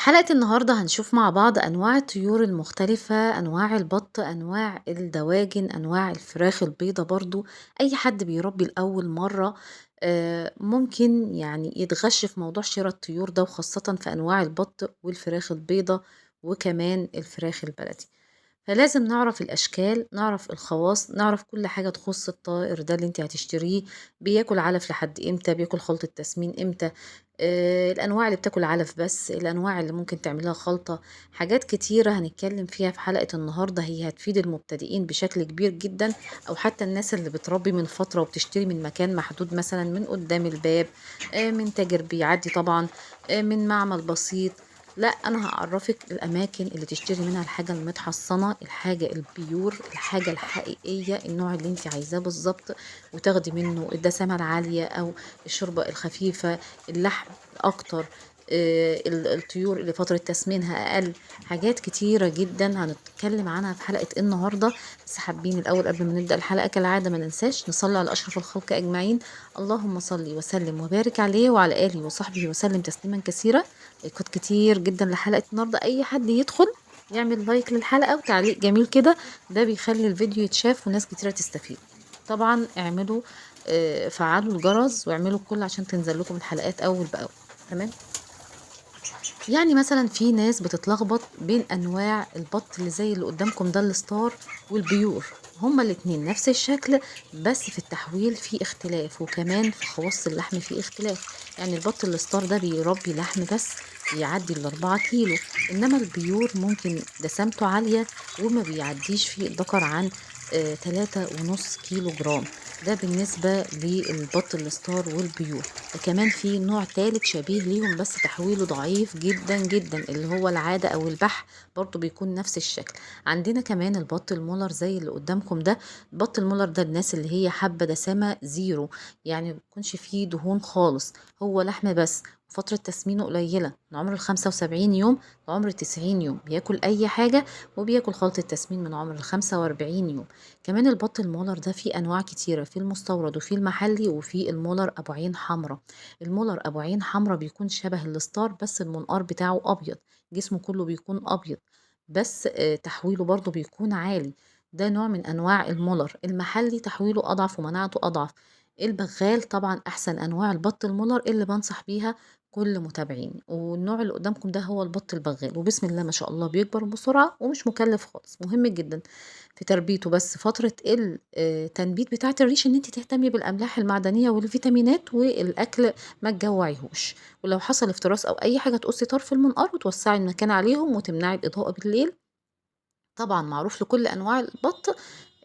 حلقة النهاردة هنشوف مع بعض أنواع الطيور المختلفة، أنواع البط، أنواع الدواجن، أنواع الفراخ البيضة برضو. أي حد بيربي لأول مرة ممكن يعني يتغش في موضوع شراء الطيور ده، وخاصة في أنواع البط والفراخ البيضة وكمان الفراخ البلدي. فلازم نعرف الأشكال، نعرف الخواص، نعرف كل حاجة تخص الطائر ده اللي انت هتشتريه. بياكل علف لحد امتى، بياكل خلطة تسمين امتى، الأنواع اللي بتاكل علف بس، الأنواع اللي ممكن تعملها خلطة. حاجات كتيرة هنتكلم فيها في حلقة النهاردة، هي هتفيد المبتدئين بشكل كبير جدا، أو حتى الناس اللي بتربي من فترة وبتشتري من مكان محدود، مثلا من قدام الباب، من تاجر بيعدي طبعا، من معمل بسيط. لا، انا هعرفك الاماكن اللي تشتري منها الحاجه المتحصنه، الحاجه البيور، الحاجه الحقيقيه، النوع اللي انت عايزاه بالظبط، وتاخدي منه الدسامه العاليه او الشوربه الخفيفه، اللحم اكتر، الطيور اللي فتره تسمينها اقل. حاجات كتيره جدا هنتكلم عنها في حلقه النهارده. بس حابين الاول قبل ما نبدا الحلقه كالعاده ما ننساش نصلي على اشرف الخلق اجمعين. اللهم صل وسلم وبارك عليه وعلى اله وصحبه وسلم تسليما كثيرا. لايكات كتير جدا لحلقة النهاردة، اي حد يدخل يعمل لايك للحلقة وتعليق جميل كده، ده بيخلي الفيديو يتشاف وناس كتيرة تستفيد. طبعا اعملوا فعلوا الجرس واعملوا الكل عشان تنزل لكم الحلقات اول باول. تمام. يعني مثلا في ناس بتتلخبط بين انواع البط اللي زي اللي قدامكم ده الستار والبيور. هما الاتنين نفس الشكل، بس في التحويل في اختلاف، وكمان في خواص اللحم في اختلاف. يعني البط الستار ده بيربي لحم بس بيعدي ال4 كيلو، انما البيور ممكن دسمته عالية وما بيعديش فيه الذكر عن 3.5 كيلو جرام. ده بالنسبة للبط الستار والبيور. وكمان في نوع تالت شبيه ليهم بس تحويله ضعيف جدا جدا، اللي هو العادة او البح، برضو بيكون نفس الشكل. عندنا كمان البط المولر زي اللي قدامكم ده. البط المولر ده الناس اللي هي حابة دسامة زيرو، يعني ما بيكونش فيه دهون خالص، هو لحم بس. فترة تسمينه قليلة، من عمر ال75 يوم لعمر ال90 يوم، بياكل أي حاجة، وبياكل خلطة تسمين من عمر ال45 يوم. كمان البط المولر ده فيه أنواع كتيرة، في المستورد وفي المحلي وفي المولر أبو عين حمرا. المولر ابو عين حمرا بيكون شبه الستار، بس المنقار بتاعه ابيض، جسمه كله بيكون ابيض، بس تحويله برضو بيكون عالي. ده نوع من انواع المولر. المحلي تحويله اضعف ومناعته اضعف. البغال طبعا احسن انواع البط المولر اللي بنصح بيها كل متابعين. والنوع اللي قدامكم ده هو البط البغال، وبسم الله ما شاء الله بيكبر بسرعة ومش مكلف خالص، مهم جدا في تربيته. بس فترة التنبيت بتاعة الريش ان انت تهتمي بالاملاح المعدنية والفيتامينات والاكل، ما تجوعيهوش. ولو حصل افتراس او اي حاجة تقصي طرف المنقار وتوسعي المكان عليهم وتمنعي الاضاءة بالليل. طبعا معروف لكل انواع البط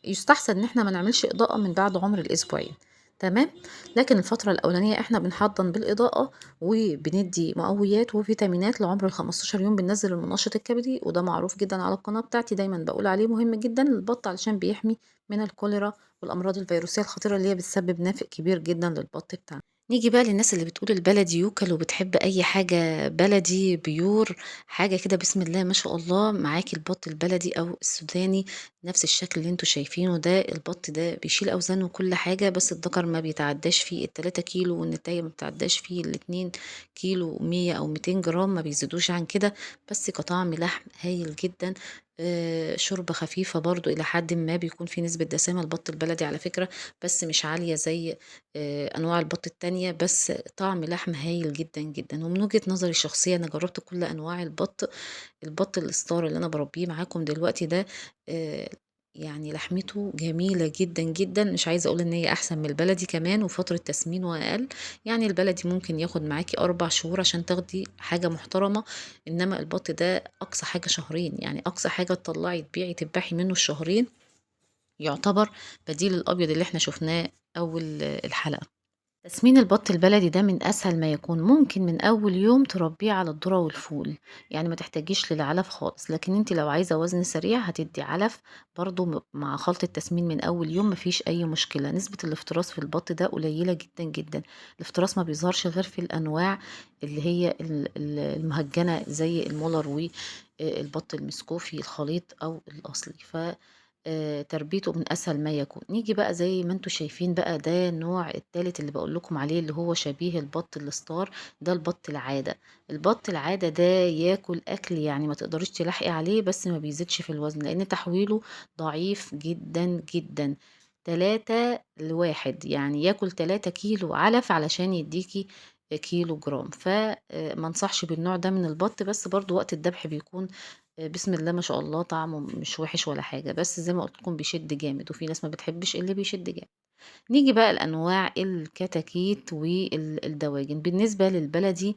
يستحسن ان احنا ما نعملش اضاءة من بعد عمر الاسبوعين. تمام. لكن الفترة الأولانية احنا بنحضن بالإضاءة، وبندي مقويات وفيتامينات لعمر ال15 يوم، بننزل المنشط الكبدي، وده معروف جدا على القناة بتاعتي، دايما بقول عليه مهم جدا للبط علشان بيحمي من الكوليرا والأمراض الفيروسية الخطيرة اللي هي بتسبب نافق كبير جدا للبط بتاعنا. نيجي بقى للناس اللي بتقول البلدي يوكل وبتحب أي حاجة بلدي بيور، حاجة كده بسم الله ما شاء الله. معاكي البط البلدي أو السوداني، نفس الشكل اللي انتوا شايفينه ده. البط ده بيشيل أوزان وكل حاجة، بس الذكر ما بيتعداش فيه ال3 كيلو، والنتاية ما بتعداش فيه ال2 كيلو 100 أو 200 جرام، ما بيزيدوش عن كده. بس كطعم لحم هايل جدا. شوربة خفيفة برضو إلى حد ما، بيكون في نسبة دسامة البط البلدي على فكرة، بس مش عالية زي انواع البط التانية. بس طعم لحم هايل جدا جدا. ومن وجهة نظري الشخصية انا جربت كل انواع البط. البط الستار اللي انا بربيه معاكم دلوقتي ده آه، يعني لحمته جميلة جدا جدا. مش عايزة اقول ان هي احسن من البلدي كمان، وفترة تسمينه اقل. يعني البلدي ممكن ياخد معاكي 4 شهور عشان تاخدي حاجة محترمة، انما البط ده اقصى حاجة شهرين. يعني اقصى حاجة تطلعي تبيعي تذبحي منه الشهرين، يعتبر بديل الابيض اللي احنا شفناه اول الحلقة. تسمين البط البلدي ده من أسهل ما يكون. ممكن من أول يوم تربيه على الذرة والفول، يعني ما تحتاجيش للعلف خالص. لكن انت لو عايزة وزن سريع هتدي علف برضو مع خلط التسمين من أول يوم، مفيش أي مشكلة. نسبة الافتراس في البط ده قليلة جدا جدا. الافتراس ما بيظهرش غير في الأنواع اللي هي المهجنة زي المولر والبط المسكوفي الخليط أو الأصلي. تربيته من أسهل ما يكون. نيجي بقى زي ما أنتم شايفين بقى ده النوع التالت اللي باقول لكم عليه اللي هو شبيه البط الستار، ده البط العادة. البط العادة ده ياكل أكل يعني ما تقدريش تلاحقي عليه بس ما بيزيدش في الوزن، لإن تحويله ضعيف جدًا، جدًا. 3 ل1 يعني ياكل 3 كيلو علف علشان يديكِ كيلو جرام، ما انصحش بالنوع ده من البط، بس برضه وقت الذبح بيكون بسم الله ما شاء الله طعمه مش وِحِش ولا حاجة، بس زي ما قُلت لكم بيشد جامد، وفي ناس ما بتحبش اللي بيشد جامد. نيجي بقى لأنواع الكتاكيت الدواجن. بالنسبة للبلدي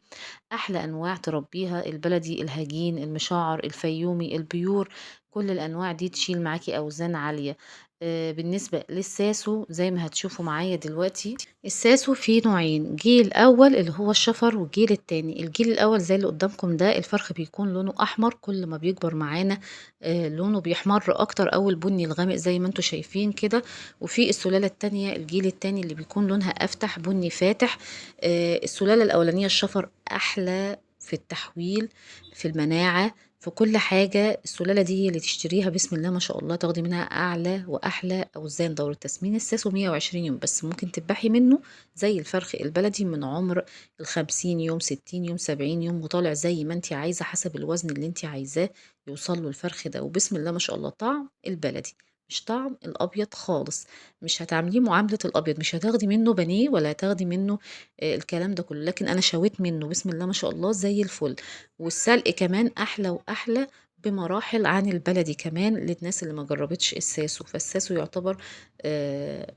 أحلى أنواع تربيها البلدي، الهجين، المشعر، الفيومي، البيور، كل الأنواع دي تشيل معاكِ أوزان عالية. بالنسبة للساسو زي ما هتشوفوا معايا دلوقتي، الساسو فيه نوعين، جيل أول اللي هو الشفر والجيل التاني. الجيل الأول زي اللي قدامكم ده الفرخ بيكون لونه أحمر، كل ما بيكبر معانا لونه بيحمر أكتر أو البني الغامق زي ما انتم شايفين كده. وفي السلالة التانية الجيل التاني اللي بيكون لونها أفتح بني فاتح. السلالة الأولانية الشفر أحلى في التحويل، في المناعة، في كل حاجة. السلالة دي هي اللي تشتريها بسم الله ما شاء الله تاخدي منها أعلى وأحلى أوزان. دورة تسمين الساسو 120 يوم بس، ممكن تذبحي منه زي الفرخ البلدي من عمر 50 يوم 60 يوم 70 يوم وطالع زي ما انت عايزة حسب الوزن اللي انت عايزاه يوصل له الفرخ ده. وبسم الله ما شاء الله طعم البلدي مش طعم الأبيض خالص، مش هتعامليه معاملة الأبيض، مش هتاخدي منه بانيه ولا هتاخدي منه الكلام ده كله، لكن أنا شويت منه بسم الله ما شاء الله زي الفل. والسلق كمان أحلى وأحلى بمراحل عن البلدي كمان للناس اللي ما جربتش الساسو. فالساسو يعتبر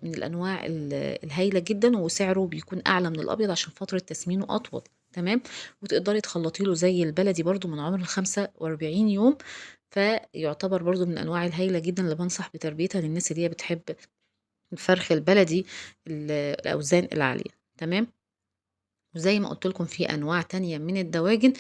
من الأنواع الهايلة جدا، وسعره بيكون أعلى من الأبيض عشان فترة تسمينه أطول. تمام. وتقدري تخلطي له زي البلدي برضو من عمر 45 يوم. فيعتبر برضو من الأنواع الهايلة جدا اللي بنصح بتربيتها للناس اللي هي بتحب الفرخ البلدي الأوزان العالية. تمام. وزي ما قلت لكم في أنواع تانية من الدواجن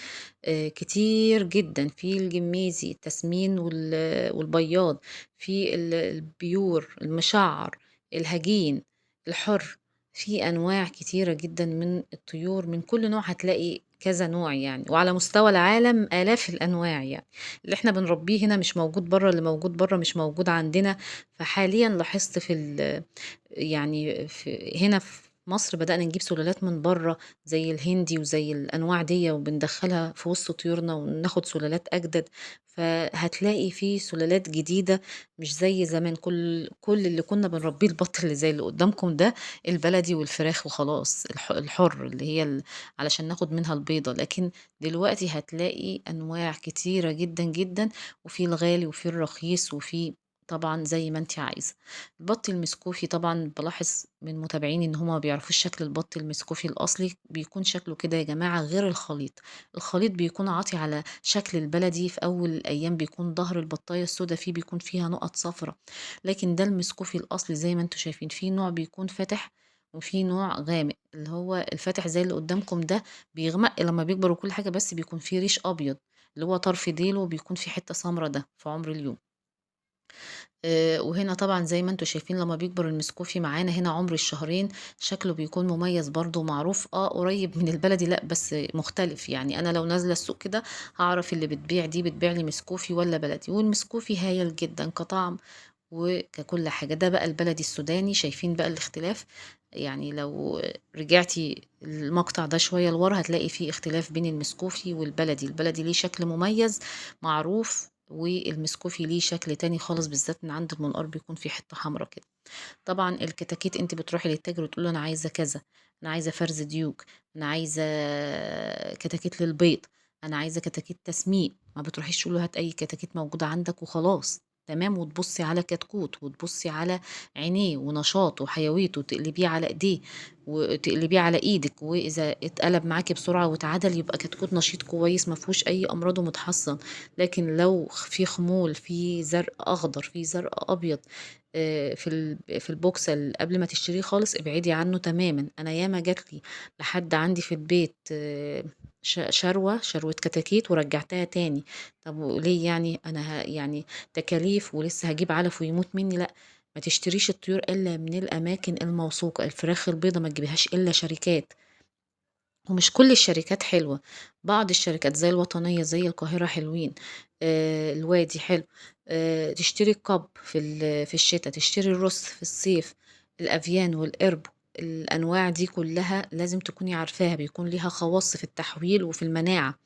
كتير جدا، في الجميزي التسمين والبياض، في البيور المشعر، الهجين، الحر. في أنواع كتيرة جدا من الطيور، من كل نوع هتلاقي كذا نوع يعني، وعلى مستوى العالم آلاف الأنواع يعني. اللي احنا بنربيه هنا مش موجود بره، اللي موجود بره مش موجود عندنا. فحاليا لاحظت يعني هنا في مصر بدأنا نجيب سلالات من بره زي الهندي وزي الأنواع دي، وبندخلها في وسط طيورنا وناخد سلالات أجدد. فهتلاقي في سلالات جديدة مش زي زمان. كل اللي كنا بنربيه البط اللي زي اللي قدامكم ده البلدي والفراخ وخلاص، الحر اللي هي علشان ناخد منها البيضة. لكن دلوقتي هتلاقي أنواع كتيرة جدا جدا، وفي الغالي وفي الرخيص وفي طبعا زي ما انت عايزة. البط المسكوفي طبعا بلاحظ من متابعين ان هما ما بيعرفوش شكل البط المسكوفي الاصلي، بيكون شكله كده يا جماعة غير الخليط. الخليط بيكون عاطي على شكل البلدي، في اول الايام بيكون ظهر البطاية السوداء فيه بيكون فيها نقط صفرة. لكن ده المسكوفي الاصلي زي ما انتم شايفين، فيه نوع بيكون فاتح وفي نوع غامق. اللي هو الفاتح زي اللي قدامكم ده بيغمق لما بيكبر وكل حاجة، بس بيكون فيه ريش ابيض اللي هو طرف ديله بيكون فيه حتة سمرة ده في عمر اليوم. وهنا طبعًا زي ما أنتم شايفين لمّا بيكبر المسكوفي معانا هنا عُمر الشهرين، شكله بيكون مميز برضه ومعروف قريب من البلدي لأ، بس مختلف. يعني أنا لو نازلة السوق كده هاعرف اللي بتبيع دي بتبيع لي مسكوفي والّا بلدي. والمسكوفي هايل جدًا كطعم وككل حاجة. ده بقى البلدي السوداني، شايفين بقى الاختلاف؟ يعني لو رجعتِ المقطع ده شوية لورا هتلاقي في اختلاف بين المسكوفي والبلدي. البلدي ليه شكل مميز معروف، والمسكوفي ليه شكل تاني خالص، بالذات من عند المنقار بيكون في حتة حمرا كده. طبعًا الكتاكيت أنتِ بتروحي للتاجر وتقولي له أنا عايزة كذا، أنا عايزة فرز ديوك، أنا عايزة كتاكيت للبيض، أنا عايزة كتاكيت تسمين. ما بتروحيش تقولي له هات أي كتاكيت موجودة عندك وخلاص. تمام. وتبصي على كتكوت وتبصي على عينيه ونشاطه وحيويته وتقلبيه على إيديه وتقلبيه على إيدِك، وإذا اتقلب معاكِ بسرعة واتعدل يبقى كتكوت نشيط كويس ما فيهوش أي أمراض ومتحصن. لكن لو في خمول، في زرق أخضر، في زرق أبيض في البوكسة قبل ما تشتريه خالص ابعدي عنه تمامًا. أنا ياما جات لي لحد عندي في البيت شروة كتاكيت ورجعتها تاني. طب وليه يعني؟ أنا يعني تكاليف ولسه هاجيب علف ويموت مني؟ لأ. ما تشتريش الطيور إلا من الأماكن الموثوقة. الفراخ البيضا ما تجيبيهاش إلا شركات. ومش كل الشركات حلوة، بعض الشركات زي الوطنية زي القاهرة حلوين، الوادي حلو، تشتري القَب في الشتا، تشتري الرُز في الصيف، الأفيان والقِربو، الأنواع دي كلّها لازم تكوني عارفاها، بيكون ليها خواص في التحويل وفي المناعة.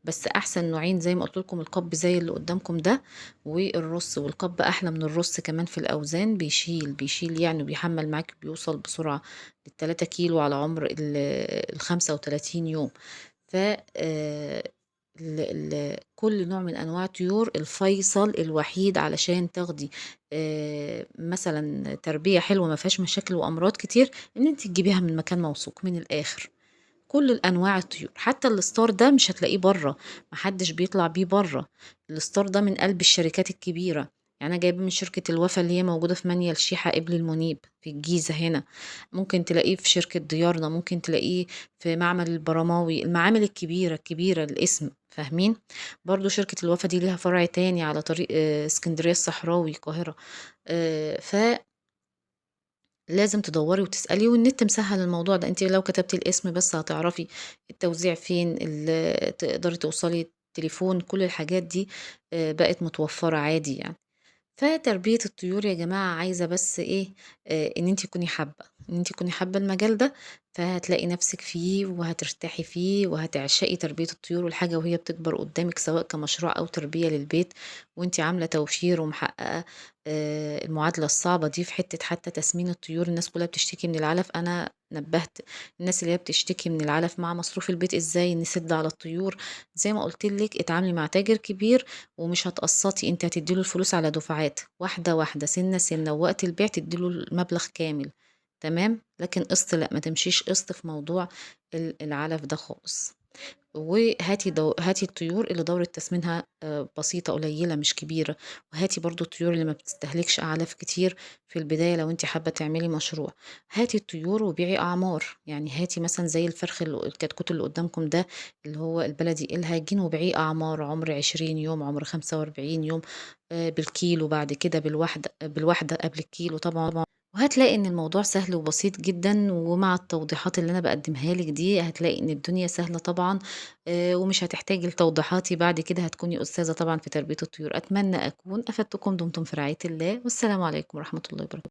بس أحسن نوعين زي ما قُلت لكم القَب زي اللي قدّامكم ده، والرُّز، والقَب أحلى من الرُّز كمان في الأوزان، بيشيل يعني وبيحمّل معاكِ وبيوصل بسرعة ل3 كيلو على عُمر ال35 يوم. ف ال كل نوع من أنواع الطيور الفيصل الوحيد علشان تاخدي مثلًا تربية حلوة ما فيهاش مشاكل وأمراض كتير، إن أنتِ تجيبيها من مكان موثوق من الآخر. كل الأنواع الطيور، حتى الستار ده مش هتلاقيه برّه، ما حدش بيطلع بيه برّه، الستار ده من قلب الشركات الكبيرة، يعني أنا جايباه من شركة الوفا اللي هي موجودة في مانيا الشيحة قبل المنيب في الجيزة هنا، ممكن تلاقيه في شركة ديارنا، ممكن تلاقيه في معمل البرماوي، المعامل الكبيرة، الكبيرة الاسم، فاهمين؟ برضه شركة الوفا دي ليها فرع تاني على طريق إسكندرية الصحراوي القاهرة، ف لازم تدوّري وتسألي، والنت مسهّل الموضوع ده، أنتِ لو كتبتِ الاسم بس هتعرفي التوزيع فين، تقدري توصلي التليفون، كل الحاجات دي بقت متوفّرة عادي يعني. فتربية الطيور يا جماعة عايزة بس إيه، إن أنتِ تكوني حابة، إن أنتِ تكوني حابة المجال ده، فهتلاقي نفسِك فيه وهترتاحي فيه وهتعشقي تربية الطيور والحاجة وهي بتكبر قدامِك سواء كمشروع أو تربية للبيت، وأنتِ عاملة توفير ومحققة المعادلة الصعبة دي في حتة حتى تسمين الطيور، الناس كلها بتشتكي من العلف، أنا نبهت الناس اللي هي بتشتكي من العلف مع مصروف البيت إزاي نسِد على الطيور، زي ما قُلت لِك اتعاملي مع تاجر كبير ومش هتقسّطي، أنتِ هتدّي له الفلوس على دفعات، واحدة، واحدة، سِنّة، سِنّة، ووقت البيع تدّي له المبلغ كامل، تمام، لكن قسط لأ، ما تمشيش قسط في موضوع العَلَف ده خالص. هاتي الطيور اللي دورة تسمينها بسيطة قليلة مش كبيرة، وهاتي برضه الطيور اللي ما بتستهلكش أعلاف كتير في البداية لو أنتِ حابة تعملي مشروع، هاتي الطيور وبيعي أعمار، يعني هاتي مثلًا زي الفرخ الكتكوت اللي قدّامكم ده اللي هو البلدي الهجين وبيعيه أعمار، عُمر 20 يوم، عُمر 45 يوم، بالكيلو بعد كده بالواحدة قبل الكيلو طبعًا. وهتلاقي إن الموضوع سهل وبسيط جدًا، ومع التوضيحات اللي أنا باقدّمها لِك دي هتلاقي إن الدنيا سهلة طبعًا، ومش هتحتاجي لتوضيحاتي بعد كده هتكوني أستاذة طبعًا في تربية الطيور، أتمنى أكون أفدتكم، دمتم في رعاية الله، والسلام عليكم ورحمة الله وبركاته.